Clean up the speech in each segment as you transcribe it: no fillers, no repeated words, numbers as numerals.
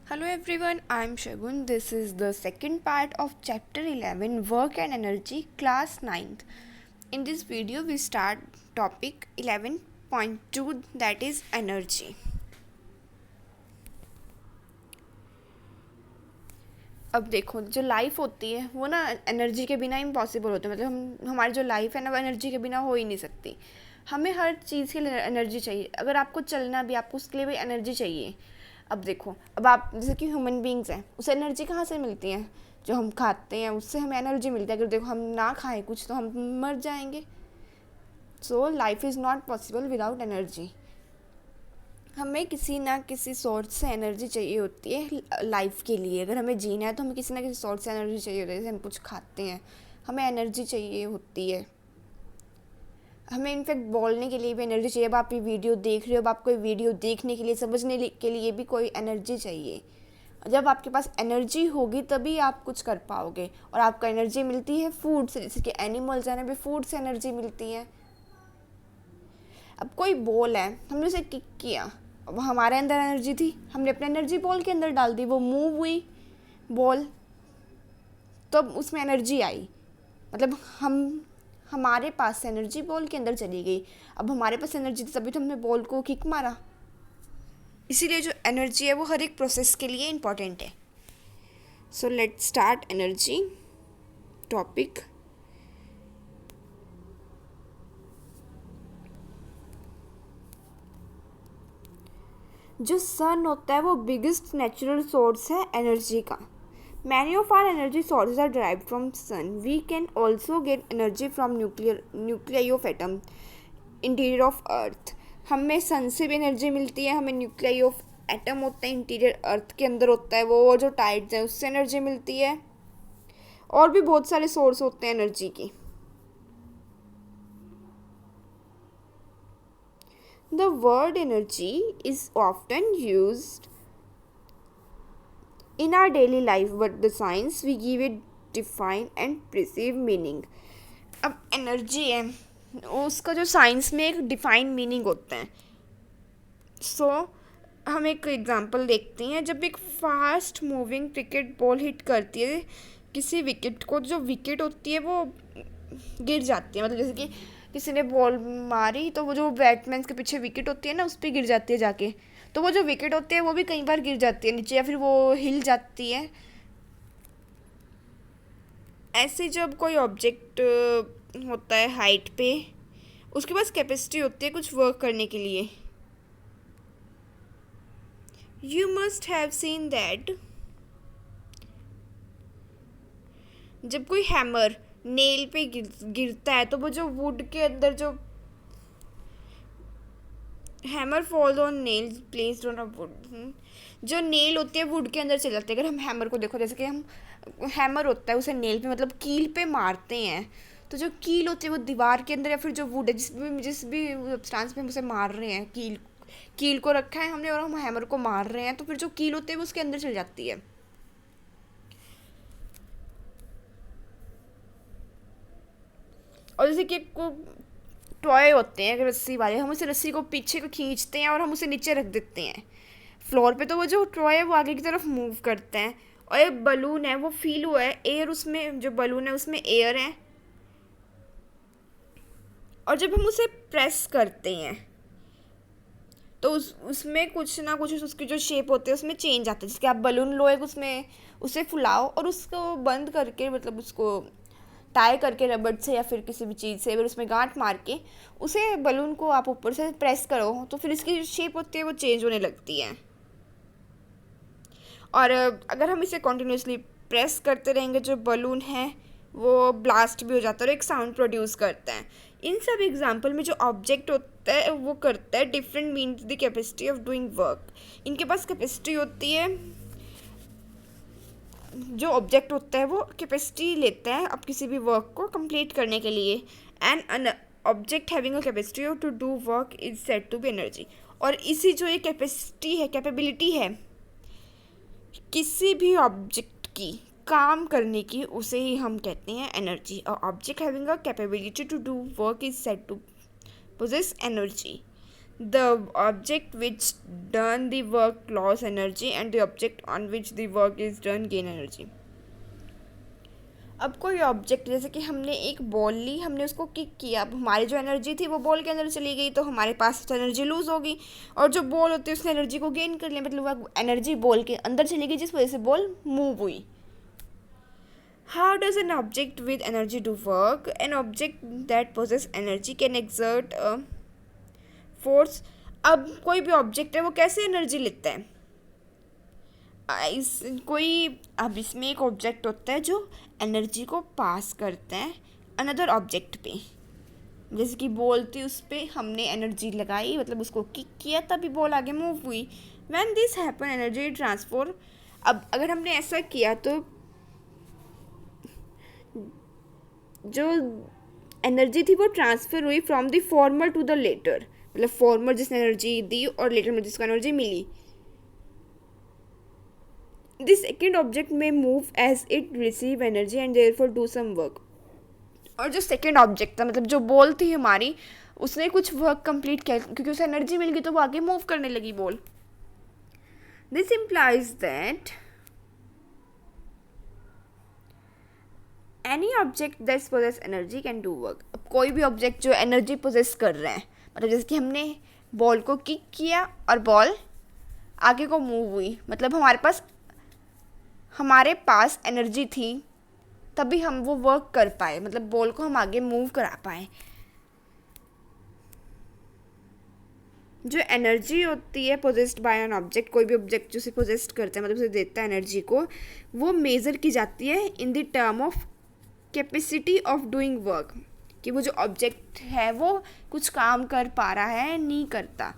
Hello everyone, I am Shagun. This is the second part of chapter 11 Work and Energy, class 9th. In this video, we start topic 11.2 that is energy. अब देखो जो life होती है वो ना energy के बिना impossible होती है, मतलब हमारी जो लाइफ है ना वो एनर्जी के बिना हो ही नहीं सकती. हमें हर चीज़ के लिए एनर्जी चाहिए. अगर आपको चलना भी आपको उसके लिए भी एनर्जी चाहिए. अब देखो, अब आप जैसे कि ह्यूमन बींग्स हैं, उसे एनर्जी कहाँ से मिलती है? जो हम खाते हैं उससे हमें एनर्जी मिलती है. अगर देखो हम ना खाएं कुछ तो हम मर जाएंगे. So life is not possible without energy. हमें किसी ना किसी सोर्स से एनर्जी चाहिए होती है लाइफ के लिए. अगर हमें जीना है तो हमें किसी ना किसी सोर्स से एनर्जी चाहिए होती है. जैसे हम कुछ खाते हैं, हमें एनर्जी चाहिए होती है. हमें इनफैक्ट बोलने के लिए भी एनर्जी चाहिए. अब आप ये वीडियो देख रहे हो, अब आपको वीडियो देखने के लिए, समझने के लिए भी कोई एनर्जी चाहिए. जब आपके पास एनर्जी होगी तभी आप कुछ कर पाओगे. और आपको एनर्जी मिलती है फूड से, जैसे कि एनिमल्स हैं ना, भी फूड से एनर्जी मिलती है. अब कोई बॉल है, हमने उसे किक किया, अब हमारे अंदर एनर्जी थी, हमने अपनी एनर्जी बॉल के अंदर डाल दी, वो मूव हुई बॉल, तो अब उसमें एनर्जी आई. मतलब हमारे पास से एनर्जी बॉल के अंदर चली गई. अब हमारे पास एनर्जी थी तभी तो हमने बॉल को किक मारा. इसीलिए जो एनर्जी है वो हर एक प्रोसेस के लिए इम्पॉर्टेंट है. So let start energy topic. जो सन होता है वो बिगेस्ट नेचुरल सोर्स है एनर्जी का. Many of our energy sources are derived from sun. We can also get energy from nuclei of atom interior of earth. हमें sun से भी energy मिलती है. हमें न्यूक्लियाई ऑफ एटम होता है इंटीरियर अर्थ के अंदर होता है वो, और जो टाइड्स हैं उससे एनर्जी मिलती है. और भी बहुत सारे सोर्स होते हैं एनर्जी की. The word energy is often used in our daily life, but the science we give it define and perceive meaning. अब एनर्जी है, उसका जो साइंस में एक डिफाइन मीनिंग होता है. सो हम एक एग्जांपल देखते हैं. जब एक fast moving cricket ball hit करती है किसी विकेट को, जो विकेट होती है वो गिर जाती है. मतलब जैसे कि किसी ने बॉल मारी तो वो जो बैट्समैन के पीछे विकेट होती है ना उस पर गिर जाती है जाके. तो वो जो विकेट होती है वो भी कई बार गिर जाती है नीचे, या फिर वो हिल जाती है. ऐसे जब कोई ऑब्जेक्ट होता है हाइट पे, उसके पास कैपेसिटी होती है कुछ वर्क करने के लिए. You must have seen that जब कोई हैमर नेल पे गिरता है तो वो जो वुड के अंदर जो hammer fall on nail placed on a would, जो नेल होती है वुड के अंदर चल जाती है. अगर हम हैमर को देखो, जैसे कि हम हैमर होता है उसे नेल पे मतलब कील पे मारते हैं, तो जो कील होती है वो दीवार के अंदर या फिर जो वुड है जिस भी सब्सटेंस पे हम उसे मार रहे हैं, कील को रखा है हमने और हम हैमर को मार रहे हैं, तो फिर जो कील होती है वो उसके अंदर चल जाती है. और जैसे कि टॉय होते हैं रस्सी वाले, हम उसे रस्सी को पीछे को खींचते हैं और हम उसे नीचे रख देते हैं फ्लोर पे, तो वो जो टॉय है वो आगे की तरफ मूव करते हैं. और एक बलून है, वो फील हुआ है एयर, उसमें जो बलून है उसमें एयर है. और जब हम उसे प्रेस करते हैं तो उसमें कुछ ना कुछ उसकी जो शेप होती है उसमें चेंज आता है. जैसे कि आप बलून लो एक, उसमें उसे फुलाओ और उसको बंद करके, मतलब उसको टाई करके रबड़ से या फिर किसी भी चीज़ से, अगर उसमें गांठ मार के उसे बलून को आप ऊपर से प्रेस करो तो फिर इसकी जो शेप होती है वो चेंज होने लगती है. और अगर हम इसे कॉन्टिन्यूसली प्रेस करते रहेंगे जो बलून है वो ब्लास्ट भी हो जाता है और एक साउंड प्रोड्यूस करता है. इन सब एग्जाम्पल में जो ऑब्जेक्ट होता है वो करता है different means the capacity of doing work. इनके पास कैपेसिटी होती है, जो ऑब्जेक्ट होता है वो कैपेसिटी लेता है अब किसी भी वर्क को कंप्लीट करने के लिए. And an object having a capacity to do work is said to be energy. और इसी जो ये कैपेसिटी है, कैपेबिलिटी है किसी भी ऑब्जेक्ट की काम करने की, उसे ही हम कहते हैं एनर्जी. और object having a capability to do work is said to possess energy. The object which done the work loss energy and the object on which the work is done gain energy. अब कोई object, जैसे कि हमने एक ball ली, हमने उसको kick किया, अब हमारी जो एनर्जी थी वो बॉल के अंदर चली गई, तो हमारे पास तो एनर्जी लूज़ होगी, और जो बॉल होती है उसने एनर्जी को गेन कर लिया, मतलब वो एनर्जी बॉल के अंदर चली गई जिस वजह से बॉल मूव हुई. How does an object with energy do work? An object that possesses energy can exert a force. अब कोई भी ऑब्जेक्ट है वो कैसे एनर्जी लेता है? अब इसमें एक ऑब्जेक्ट होता है जो एनर्जी को पास करता है अनदर ऑब्जेक्ट पे. जैसे कि बॉल थी, उस पर हमने एनर्जी लगाई, मतलब उसको किक किया, तभी बॉल आगे मूव हुई. When this happen energy transfer. अब अगर हमने ऐसा किया तो जो एनर्जी थी वो ट्रांसफ़र हुई from the former to the latter, मतलब फॉर्मर जिसने एनर्जी दी और लेटर में जिसको एनर्जी मिली. द सेकेंड ऑब्जेक्ट में move as it receive energy and therefore do some work. और जो सेकेंड ऑब्जेक्ट था, मतलब जो बॉल थी हमारी, उसने कुछ वर्क कंप्लीट किया क्योंकि उसे एनर्जी मिल गई, तो वो आगे मूव करने लगी ball. This implies that any object that possess energy can do work. अब कोई भी ऑब्जेक्ट जो एनर्जी पोजेस कर रहे हैं, मतलब जैसे कि हमने बॉल को किक किया और बॉल आगे को मूव हुई, मतलब हमारे पास एनर्जी थी तभी हम वो वर्क कर पाए, मतलब बॉल को हम आगे मूव करा पाए. जो एनर्जी होती है पोजेस्ड बाय एन ऑब्जेक्ट, कोई भी ऑब्जेक्ट जो उसे पोजेस्ट करता है, मतलब उसे देता है एनर्जी को, वो मेज़र की जाती है in the term of capacity of doing work, कि वो जो ऑब्जेक्ट है वो कुछ काम कर पा रहा है, नहीं करता.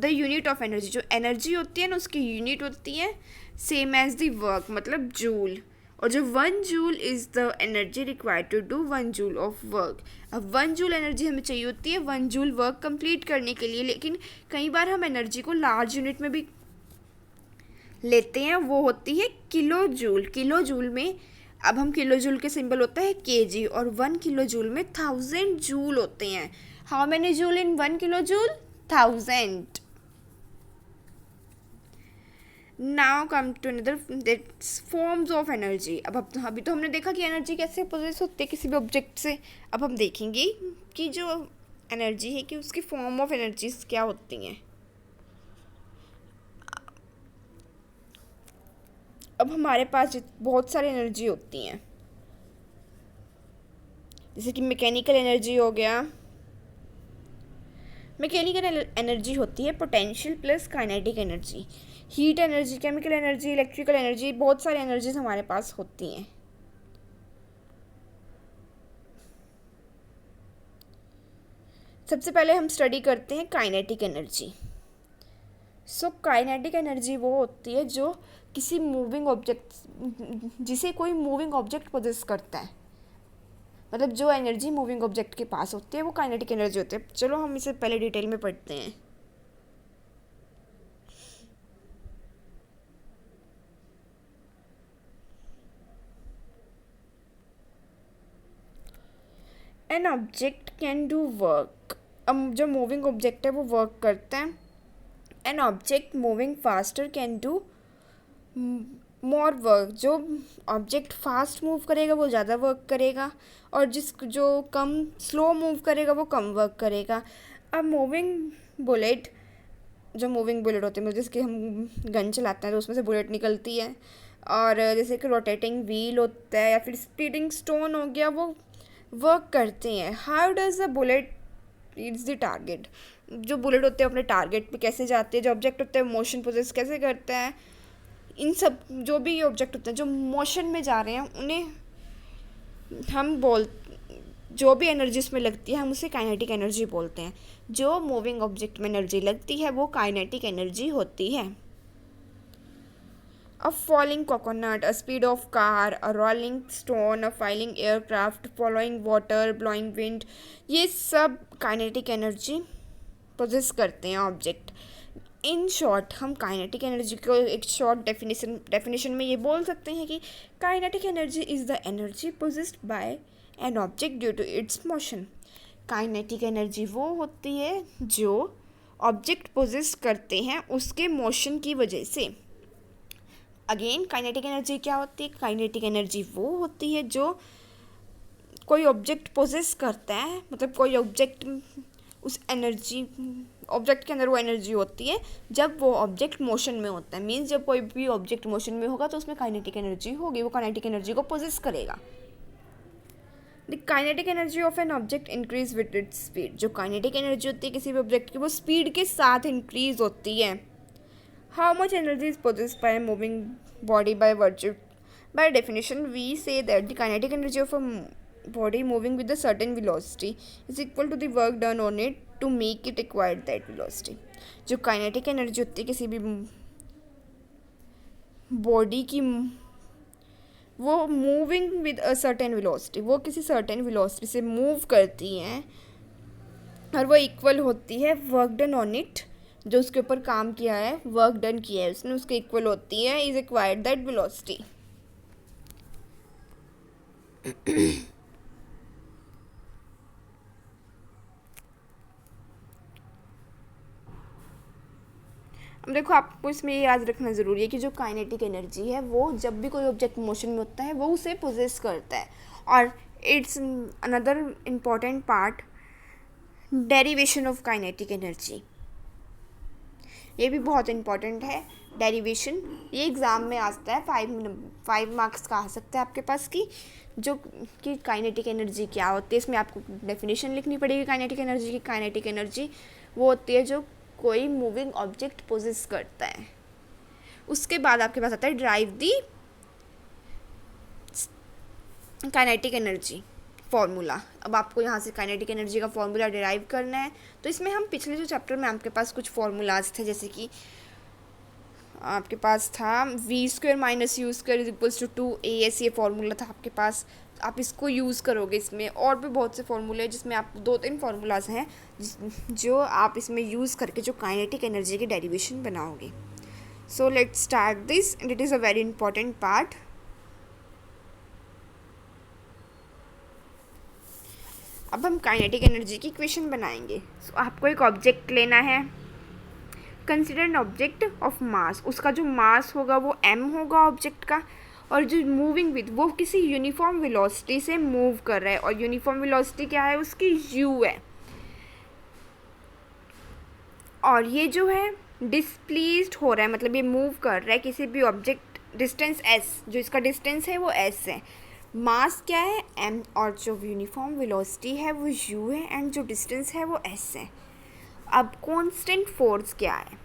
द यूनिट ऑफ एनर्जी, जो एनर्जी होती है ना उसकी यूनिट होती है सेम एज द वर्क, मतलब जूल. और जो 1 joule is the energy required to do 1 joule of work. अब 1 जूल एनर्जी हमें चाहिए होती है 1 जूल वर्क कंप्लीट करने के लिए, लेकिन कई बार हम एनर्जी को लार्ज यूनिट में भी लेते हैं, वो होती है किलो जूल. किलो जूल में, अब हम किलो जूल के सिंबल होता है केजी, और 1 किलो जूल में 1000 जूल होते हैं. How many joule in 1 kilo joule? 1000. Now come to another that's forms of energy. अब अभी तो हमने देखा कि एनर्जी कैसे पोजेस होती है किसी भी ऑब्जेक्ट से. अब हम देखेंगे कि जो एनर्जी है कि उसकी फॉर्म ऑफ एनर्जीज क्या होती हैं. अब हमारे पास बहुत सारी एनर्जी होती हैं, जैसे कि मैकेनिकल एनर्जी हो गया. मैकेनिकल एनर्जी होती है potential plus kinetic energy. Heat energy, chemical energy, electrical energy, बहुत सारी एनर्जीज हमारे पास होती हैं. सबसे पहले हम स्टडी करते हैं kinetic energy. So kinetic energy वो होती है जो किसी मूविंग ऑब्जेक्ट, जिसे कोई मूविंग ऑब्जेक्ट पोजेस करता है, मतलब जो एनर्जी मूविंग ऑब्जेक्ट के पास होती है वो काइनेटिक एनर्जी होती है. चलो हम इसे पहले डिटेल में पढ़ते हैं. An object can do work. अब जो मूविंग ऑब्जेक्ट है वो वर्क करता है. An object moving faster can do more work. जो ऑब्जेक्ट फास्ट मूव करेगा वो ज़्यादा वर्क करेगा, और जो कम स्लो मूव करेगा वो कम वर्क करेगा. अब जो मूविंग बुलेट होती है, जैसे कि हम गन चलाते हैं तो उसमें से बुलेट निकलती है, और जैसे कि रोटेटिंग व्हील होता है या फिर स्पीडिंग स्टोन हो गया, वो वर्क करते हैं. How does the bullet reach the target. जो बुलेट होते हैं अपने टारगेट पे कैसे जाते हैं, जो ऑब्जेक्ट होते हैं मोशन पोजेस कैसे करते हैं. इन सब जो भी ऑब्जेक्ट होते हैं जो मोशन में जा रहे हैं उन्हें जो भी एनर्जी उसमें लगती है हम उसे काइनेटिक एनर्जी बोलते हैं. जो मूविंग ऑब्जेक्ट में एनर्जी लगती है वो काइनेटिक एनर्जी होती है. A falling coconut, a speed of car, a rolling stone, a flying aircraft, following water, blowing wind, ये सब काइनेटिक एनर्जी पोजेस करते हैं ऑब्जेक्ट. इन शॉर्ट हम काइनेटिक एनर्जी को एक शॉर्ट डेफिनेशन में ये बोल सकते हैं कि kinetic energy is the energy possessed by an object due to its motion. Kinetic energy वो होती है जो ऑब्जेक्ट पोजेस करते हैं उसके मोशन की वजह से। अगेन काइनेटिक एनर्जी क्या होती है? काइनेटिक एनर्जी वो होती है जो कोई ऑब्जेक्ट पोजेस करता है, मतलब कोई ऑब्जेक्ट उस एनर्जी ऑब्जेक्ट के अंदर वो एनर्जी होती है जब वो ऑब्जेक्ट मोशन में होता है। मीन्स जब कोई भी ऑब्जेक्ट मोशन में होगा तो उसमें काइनेटिक एनर्जी होगी, वो काइनेटिक एनर्जी को पोजेस करेगा। The kinetic energy of an object increase with its speed. जो काइनेटिक एनर्जी होती है किसी भी ऑब्जेक्ट की वो स्पीड के साथ इंक्रीज होती है। How much energy is possessed by moving body by virtue? By definition we say that the kinetic energy of a body moving with a certain velocity is equal to the work done on it to make it acquire that velocity। जो kinetic energy होती है किसी भी body की, वो moving with a certain velocity, वो किसी certain velocity से मूव करती हैं और वो इक्वल होती है वर्क डन ऑन इट, जो उसके ऊपर काम किया है, वर्क डन किया है उसने, उसके इक्वल होती है इज एक्वायर्ड दैट वेलोसिटी। अब देखो आपको इसमें ये याद रखना ज़रूरी है कि जो काइनेटिक एनर्जी है वो जब भी कोई ऑब्जेक्ट मोशन में होता है वो उसे पोजेस करता है। और it's another important part derivation of kinetic energy, ये भी बहुत इम्पॉर्टेंट है। डेरिवेशन ये एग्ज़ाम में आता है, 5 मार्क्स का आ सकता है आपके पास की, जो कि काइनेटिक एनर्जी क्या होती है। इसमें आपको डेफिनेशन लिखनी पड़ेगी काइनेटिक एनर्जी की। काइनेटिक एनर्जी वो होती है जो कोई मूविंग ऑब्जेक्ट पोजेस करता है। उसके बाद आपके पास आता है ड्राइव दी काइनेटिक एनर्जी फॉर्मूला। अब आपको यहाँ से काइनेटिक एनर्जी का फॉर्मूला डिराइव करना है। तो इसमें हम पिछले जो चैप्टर में आपके पास कुछ फॉर्मूलाज थे, जैसे कि आपके पास था v² - u² is equals to 2as, ये फॉर्मूला था आपके पास। आप इसको यूज़ करोगे इसमें। और भी बहुत से फॉर्मूले हैं जिसमें आप 2-3 फार्मूलाज हैं जो आप इसमें यूज़ करके जो काइनेटिक एनर्जी की डेरिवेशन बनाओगे। So let's start this and it is a very important part. अब हम काइनेटिक एनर्जी की इक्वेशन बनाएंगे। सो आपको एक ऑब्जेक्ट लेना है, consider an object of mass. उसका जो मास होगा वो m होगा ऑब्जेक्ट का, और जो मूविंग विद वो किसी यूनिफॉर्म वेलोसिटी से मूव कर रहा है, और यूनिफॉर्म वेलोसिटी क्या है उसकी u है। और ये जो है डिस्प्लेस्ड हो रहा है, मतलब ये मूव कर रहा है किसी भी ऑब्जेक्ट डिस्टेंस s, जो इसका डिस्टेंस है वो s है। मास क्या है m, और जो यूनिफॉर्म वेलोसिटी है वो u है, एंड जो डिस्टेंस है वो s है। अब कांस्टेंट फोर्स क्या है?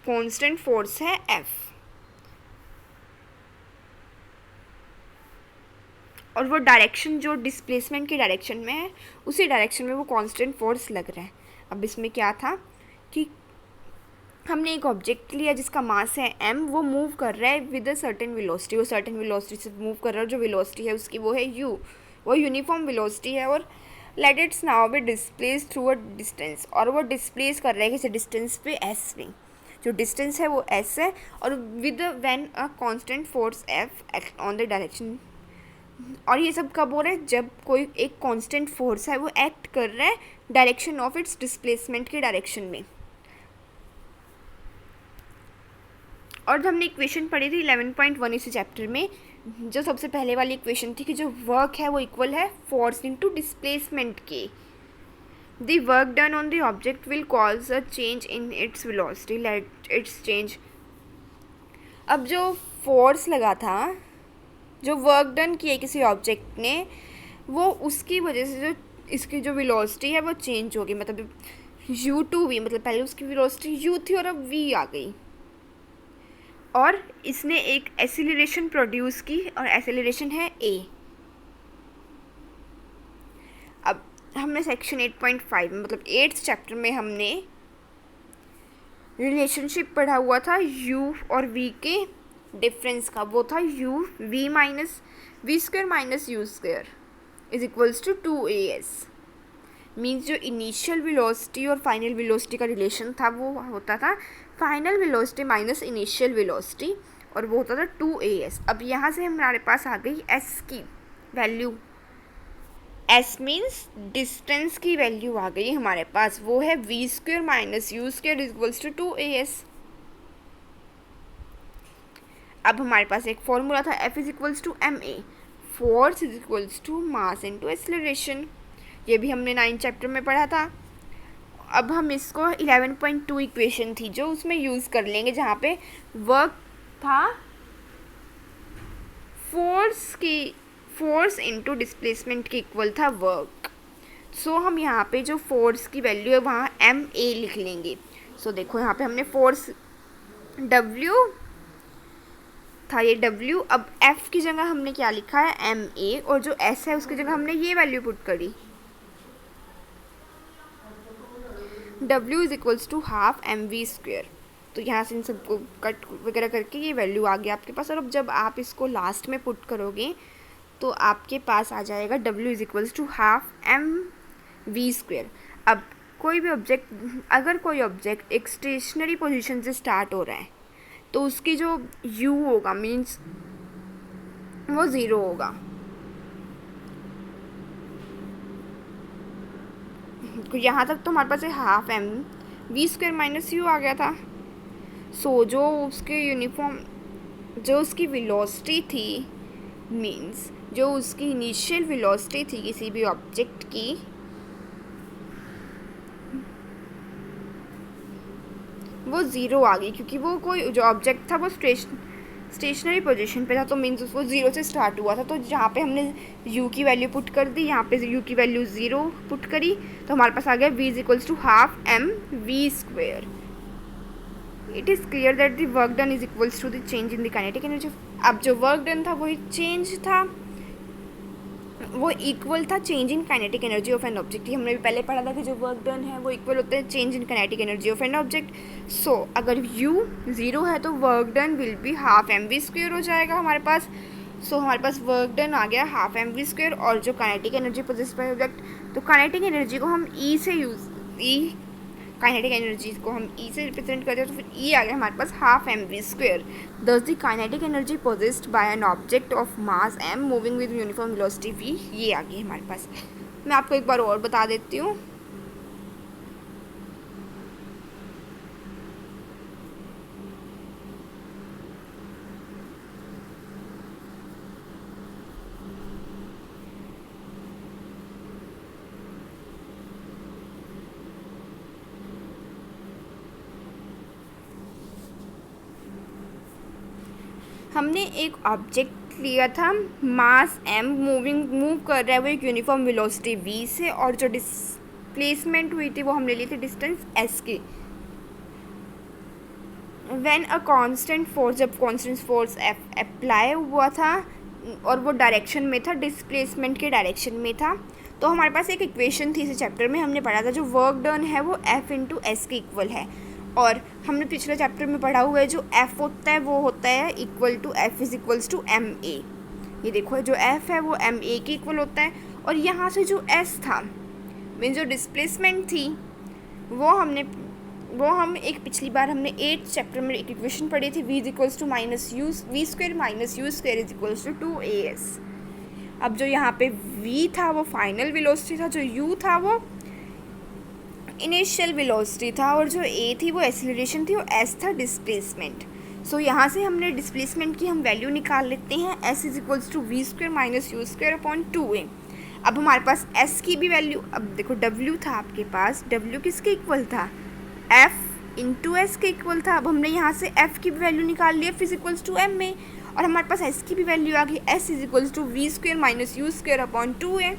कांस्टेंट फोर्स है F, और वो डायरेक्शन जो डिस्प्लेसमेंट की डायरेक्शन में है उसी डायरेक्शन में वो कांस्टेंट फोर्स लग रहा है। अब इसमें क्या था कि हमने एक ऑब्जेक्ट लिया जिसका मास है m, वो मूव कर रहा है विद अ सर्टेन वेलोसिटी, वो सर्टेन वेलोसिटी से मूव कर रहा है, जो वेलोसिटी है उसकी वो है u, वो यूनिफॉर्म वेलोसिटी है। और let it's now be displace through a distance, और वो डिस्प्लेस कर रहा है किसी डिस्टेंस पे s में, जो डिस्टेंस है वो s है, और with when a constant force f act on the direction. और ये सब कब हो रहा है? जब कोई एक कांस्टेंट फोर्स है वो एक्ट कर रहा है डायरेक्शन ऑफ इट्स डिस्प्लेसमेंट की डायरेक्शन में। और हमने इक्वेशन पढ़ी थी 11.1 इसी चैप्टर में, जो सबसे पहले वाली इक्वेशन थी कि जो वर्क है वो इक्वल है फोर्स इनटू डिस्प्लेसमेंट के। The work done on the object will cause a change in its velocity, let it's change. अब जो फोर्स लगा था, जो वर्क डन किया किसी ऑब्जेक्ट ने, वो उसकी वजह से जो इसकी जो वेलोसिटी है वो चेंज होगी, मतलब u टू v, मतलब पहले उसकी वेलोसिटी u थी और अब v आ गई, और इसने एक एक्सीलरेशन प्रोड्यूस की, और एक्सीलरेशन है a। अब हमने सेक्शन 8.5 में, मतलब 8th चैप्टर में हमने रिलेशनशिप पढ़ा हुआ था u और v के डिफरेंस का, वो था v² - u² is equals to 2as। Means जो इनिशियल वेलोसिटी और फाइनल वेलोसिटी का रिलेशन था वो होता था final velocity minus initial velocity, और वो होता था 2as। अब यहाँ से हमारे पास आ गई s की वैल्यू, एस मीन्स डिस्टेंस की वैल्यू आ गई हमारे पास, वो है v square minus you square equals to 2as। अब हमारे पास एक फॉर्मूला था F is equals to m a, force is equals to mass into acceleration, ये भी हमने 9 चैप्टर में पढ़ा था। अब हम इसको 11.2 इक्वेशन थी जो उसमें यूज़ कर लेंगे, जहाँ पे वर्क था फोर्स इनटू डिस्प्लेसमेंट के इक्वल था वर्क। सो हम यहाँ पे जो फोर्स की वैल्यू है वहाँ एम ए लिख लेंगे। सो देखो यहाँ पे हमने फोर्स W था, ये W, अब F की जगह हमने क्या लिखा है एम ए, और जो S है उसकी जगह हमने ये वैल्यू पुट करी, W is equals to half M we square. तो यहाँ से इन सबको कट वगैरह करके ये वैल्यू आ गया आपके पास, और अब जब आप इसको लास्ट में पुट करोगे तो आपके पास आ जाएगा W is equals to half M we square. अब कोई भी ऑब्जेक्ट, अगर कोई ऑब्जेक्ट एक स्टेशनरी पोजीशन से स्टार्ट हो रहा है तो उसकी जो U होगा मीन्स वो 0 होगा। यहाँ तक तो हमारे पास half M we square minus U आ गया था। सो जो उसकी वेलोसिटी थी, मीन्स जो उसकी इनिशियल वेलोसिटी थी किसी भी ऑब्जेक्ट की, वो 0 आ गई, क्योंकि वो कोई जो ऑब्जेक्ट था वो स्टेशनरी पोजीशन पे था, तो मीन्स वो 0 से स्टार्ट हुआ था। तो जहाँ पे हमने u की वैल्यू पुट कर दी, यहाँ पे u की वैल्यू 0 पुट करी, तो हमारे पास आ गया v is equals to half M we square. It is clear that the work done is equals to the change in the kinetic energy. अब जो वर्क डन था वही चेंज था, वो इक्वल था change in kinetic energy of an object. ये हमने भी पहले पढ़ा था कि जो वर्क डन है वो इक्वल होता है change in kinetic energy of an object. So अगर u 0 है तो work done will be half M we square हो जाएगा हमारे पास। सो हमारे पास वर्क डन आ गया हाफ एम वी स्क्वेयर, और जो kinetic energy possessed by object, तो काइनेटिक एनर्जी को हम काइनेटिक एनर्जी को हम E से रिप्रेजेंट करते हैं, तो फिर E आ गया हमारे पास हाफ एम वी स्क्वेयर। दस the kinetic energy possessed by an object of mass m moving with uniform velocity v, ये आ गई हमारे पास। मैं आपको एक बार और बता देती हूँ। हमने एक ऑब्जेक्ट लिया था मास m मूव कर रहा है वो एक यूनिफॉर्म वेलोसिटी v से, और जो डिस्प्लेसमेंट हुई थी वो हमने ली थी डिस्टेंस s की। व्हेन अ कांस्टेंट फोर्स, जब कांस्टेंट फोर्स F अप्लाई हुआ था और वो डायरेक्शन में था, डिस्प्लेसमेंट के डायरेक्शन में था, तो हमारे पास एक इक्वेशन थी इस चैप्टर में हमने पढ़ा था, जो वर्क डन है वो F इंटू एस के इक्वल है। और हमने पिछले चैप्टर में पढ़ा हुआ है जो F होता है वो होता है equal to F is equals to m a. ये देखो जो F है वो एम ए के इक्वल होता है, और यहाँ से जो S था मीन जो डिस्प्लेसमेंट थी वो हम एक पिछली बार हमने 8th चैप्टर में एक इक्वेशन पढ़ी थी, v is equals to minus v square minus you square is equals to 2as। अब जो यहाँ पे v था वो फाइनल वेलोसिटी था, जो u था वो इनिशियल वेलोसिटी था, और जो a थी वो एक्सेलरेशन थी, और s था डिस्प्लेसमेंट। सो यहाँ से हमने डिस्प्लेसमेंट की हम वैल्यू निकाल लेते हैं, s is equals to v square minus you square upon 2a। अब हमारे पास s की भी वैल्यू, अब देखो w था आपके पास, w किसके इक्वल था, f इंटू एस के इक्वल था। अब हमने यहाँ से f की भी वैल्यू निकाल ली, f is equals to m a, और हमारे पास s की भी वैल्यू आ गई, s is equals to v square minus you square upon 2a।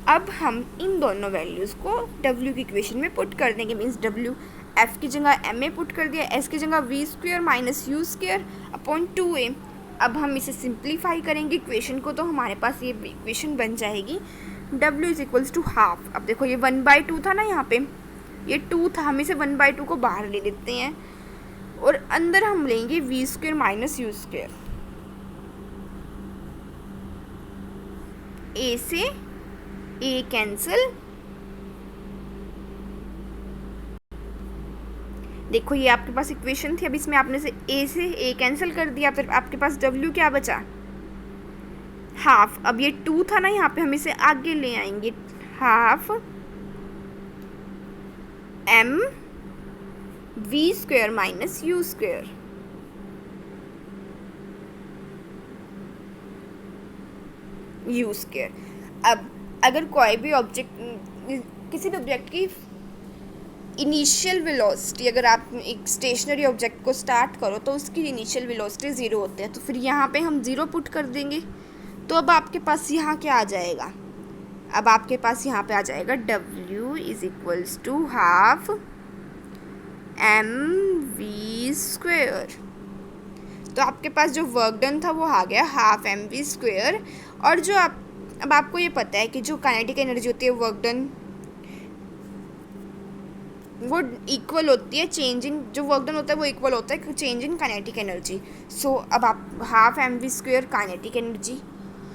अब हम इन दोनों वैल्यूज़ को w की इक्वेशन में पुट कर देंगे, मीन्स w f की जगह m ए पुट कर दिया, s की जगह v square minus you square upon 2a। अब हम इसे सिंप्लीफाई करेंगे इक्वेशन को, तो हमारे पास ये इक्वेशन बन जाएगी w is equals to half. अब देखो ये 1/2 था ना, यहाँ पे ये 2 था, हम इसे 1/2 को बाहर ले लेते हैं, और अंदर हम लेंगे V square minus you square. A से ए कैंसिल, देखो ये आपके पास इक्वेशन थी, अब इसमें आपने से ए कैंसिल कर दिया, फिर आपके पास w क्या बचा, हाफ, अब ये 2 था ना, यहाँ पे हम इसे आगे ले आएंगे, half M we square minus you square. U square. अब अगर कोई भी ऑब्जेक्ट, किसी भी ऑब्जेक्ट की इनिशियल वेलोसिटी, अगर आप एक स्टेशनरी ऑब्जेक्ट को स्टार्ट करो तो उसकी इनिशियल वेलोसिटी 0 होती है, तो फिर यहाँ पे हम 0 पुट कर देंगे। तो अब आपके पास यहाँ क्या आ जाएगा, अब आपके पास यहाँ पे आ जाएगा W is equals to half M we square. तो आपके पास जो वर्क डन था वो आ गया हाफ एम वी स्क्वेयर। और जो अब आपको ये पता है कि जो काइनेटिक एनर्जी होती है वर्क डन, वो इक्वल होती है चेंज इन, जो वर्क डन होता है वो इक्वल होता है change in kinetic energy. So अब आप half M we square kinetic energy,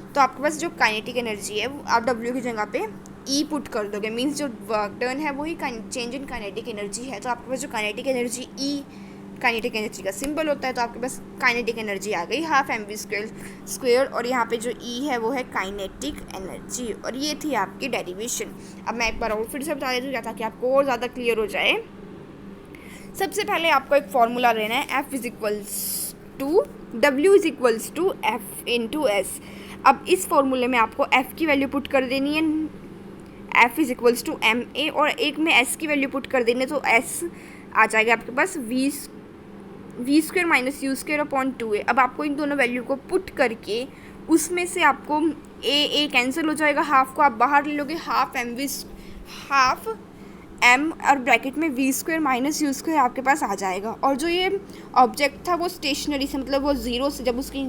तो आपके पास जो काइनेटिक एनर्जी है वो आप W की जगह पे E पुट कर दोगे, मीन्स जो वर्क डन है वही चेंज इन काइनेटिक एनर्जी है। तो आपके पास जो kinetic energy E kinetic energy का सिंबल होता है, तो आपके पास काइनेटिक एनर्जी आ गई हाफ एम वी स्क्वेयर। और यहाँ पे जो E है वो है काइनेटिक एनर्जी। और ये थी आपकी डेरिवेशन। अब मैं एक बार और फिर से बता देती हूँ ताकि आपको और ज़्यादा क्लियर हो जाए। सबसे पहले आपको एक फॉर्मूला लेना है, F is equals to W is equals to F into S। अब इस फॉर्मूले में आपको F की वैल्यू पुट कर देनी है, F is equals to MA, और एक में S की वैल्यू पुट कर देनी है, तो S आ जाएगा आपके पास V square minus you square upon 2a। अब आपको इन दोनों वैल्यू को पुट करके उसमें से आपको ए कैंसिल हो जाएगा, हाफ को आप बाहर ले लोगे, हाफ एम और ब्रैकेट में v square minus you square आपके पास आ जाएगा। और जो ये ऑब्जेक्ट था वो स्टेशनरी से, मतलब वो 0 से, जब उसकी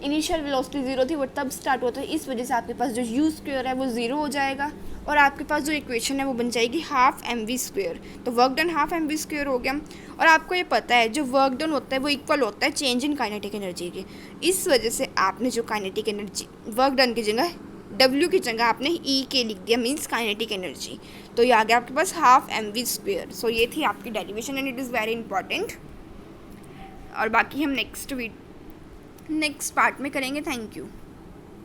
इनिशियल वेलोसिटी 0 थी वो तब स्टार्ट होता है, इस वजह से आपके पास जो यू स्क्वेयर है वो 0 हो जाएगा। और आपके पास जो इक्वेशन है वो बन जाएगी हाफ एम वी स्क्वेयर। तो work done half M we square हो गया। और आपको ये पता है जो वर्क डन होता है वो इक्वल होता है चेंज इन काइनेटिक एनर्जी के। इस वजह से आपने जो काइनेटिक एनर्जी वर्क डन की जगह W की जगह आपने E के लिख दिया, मीन्स काइनेटिक एनर्जी। तो ये आ गया आपके पास हाफ एम वी स्क्वेयर। सो ये थी आपकी derivation and it is very important. और बाकी हम नेक्स्ट पार्ट में करेंगे। Thank you.